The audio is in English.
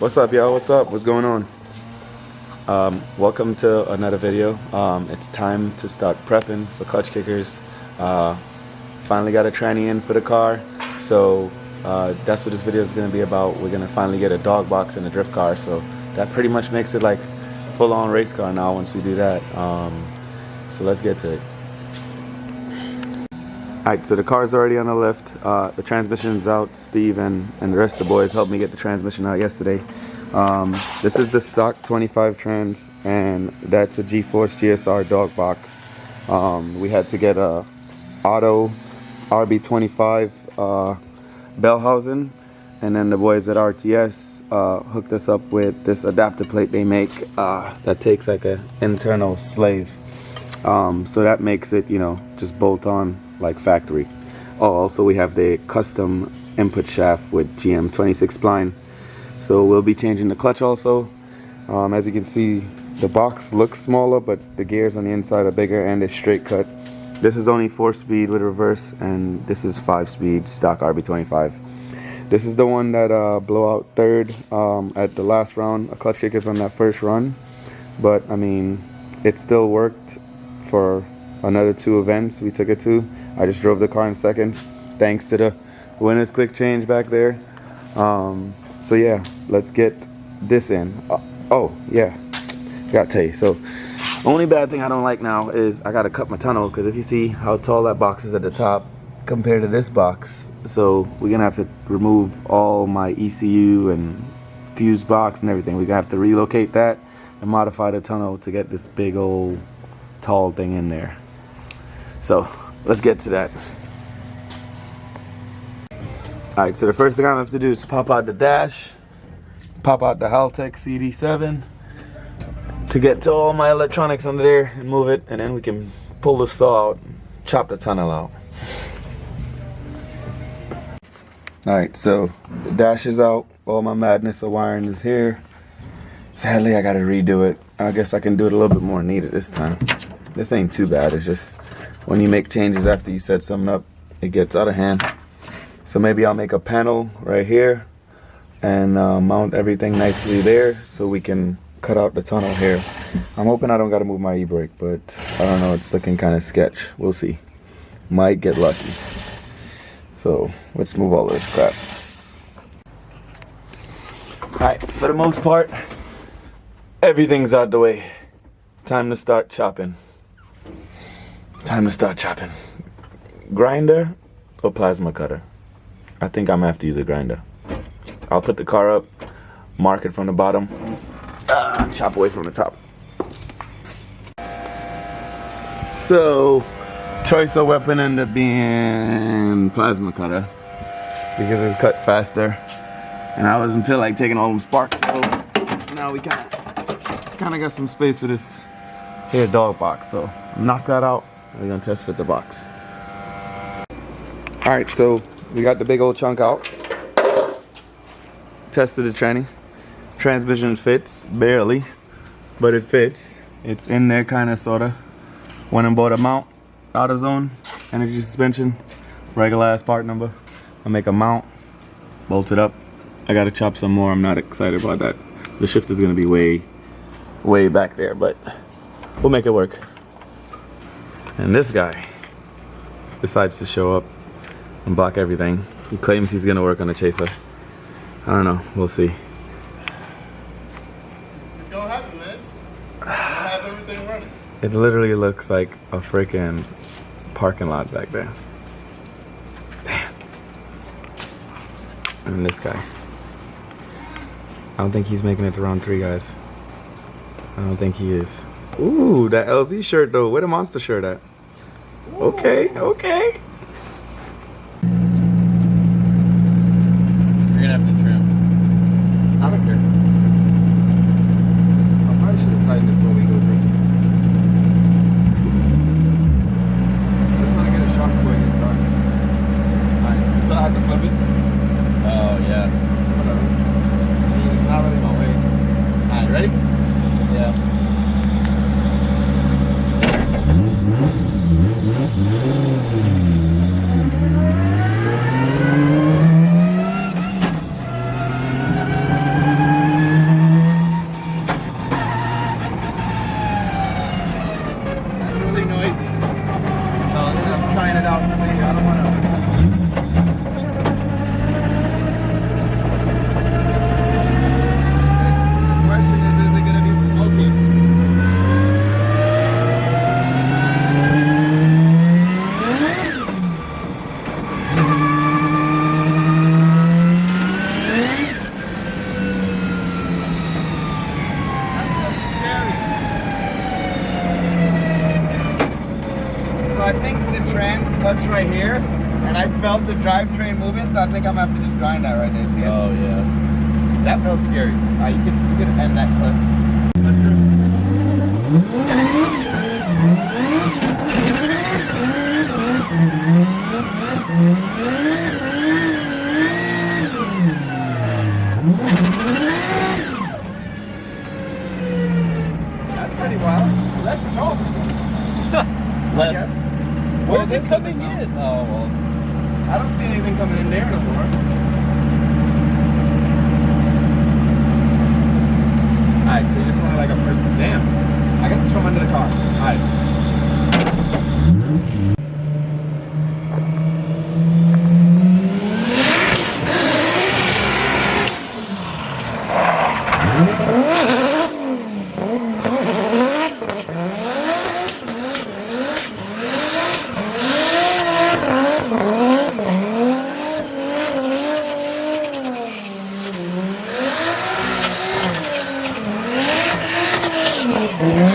What's up, y'all? What's up? What's going on? Welcome to another video. It's time to start prepping for Klutch Kickers. Finally got a tranny in for the car, so that's what this video is going to be about. We're going to finally get a dog box and a drift car, so that pretty much makes it like full-on race car now once we do that. So let's get to it. Alright, so the car's already on the lift. The transmission's out. Steve and the rest of the boys helped me get the transmission out yesterday. This is the stock 25 trans, and that's a G Force GSR dog box. We had to get a auto Rb30 bell housing, and then the boys at RTS hooked us up with this adapter plate they make that takes like an internal slave. So that makes it, you know, just bolt on like factory. Oh, also we have the custom input shaft with GM 26 spline. So we'll be changing the clutch also. As you can see, the box looks smaller, but the gears on the inside are bigger and it's straight cut. This is only 4-speed with reverse, and this is 5-speed stock Rb30. This is the one that blew out third at the last round of Klutch Kickers on that first run. But I mean, it still worked for another 2 events we took it to. I just drove the car in second, thanks to the winner's quick change back there. So yeah, let's get this in. Oh yeah, gotta tell you. So only bad thing I don't like now is I gotta cut my tunnel, because if you see how tall that box is at the top compared to this box, so we're gonna have to remove all my ECU and fuse box and everything. We're gonna have to relocate that and modify the tunnel to get this big old tall thing in there. So let's get to that. Alright, so the first thing I have to do is pop out the dash, pop out the Haltech CD7 to get to all my electronics under there and move it, and then we can pull the saw out and chop the tunnel out. Alright, so the dash is out, all my madness of wiring is here. Sadly, I gotta redo it. I guess I can do it a little bit more needed this time. This ain't too bad, it's just when you make changes after you set something up, it gets out of hand. So maybe I'll make a panel right here and mount everything nicely there so we can cut out the tunnel here. I'm hoping I don't gotta move my e-brake, but I don't know, it's looking kind of sketch. We'll see. Might get lucky. So let's move all this crap. Alright, for the most part, everything's out the way. Time to start chopping. Time to start chopping. Grinder or plasma cutter? I think I'm gonna have to use a grinder. I'll put the car up, mark it from the bottom, chop away from the top. So, choice of weapon ended up being plasma cutter because it's cut faster, and I wasn't feel like taking all them sparks. So now we kind of got some space for this here dog box. So knock that out. We're gonna test fit the box. All right, so we got the big old chunk out. Tested the tranny. Transmission fits, barely, but it fits. It's in there kinda sorta. Went and bought a mount, AutoZone, energy suspension, regular ass part number. I'll make a mount, bolt it up. I gotta chop some more, I'm not excited about that. The shift is gonna be way back there, but we'll make it work. And this guy decides to show up and block everything. He claims he's gonna work on the chaser. I don't know, we'll see. It's gonna happen, man. We'll have everything running. It literally looks like a freaking parking lot back there. Damn. And this guy. I don't think he's making it to round 3, guys. I don't think he is. Ooh, that LZ shirt though. Where the monster shirt at? Okay, okay. You're gonna have to trim. I don't care. I probably should have tightened this when we go drinking. Let's not get a shock before it gets dark. Alright, you still have to flip it? Oh, yeah. Whatever. I mean, it's not really my way. Alright, ready? Yeah. clutch right here, and I felt the drivetrain moving, so I think I'm gonna have to just grind that right there. See it? Oh yeah. That felt scary. Alright, you can end that clip. That's pretty wild. Less smoke. Less. Where's this it coming doesn't in? Oh well. I don't see anything coming in there no more. Alright, so you just want like a first. Damn. I guess it's from under the car. Alright. Yeah.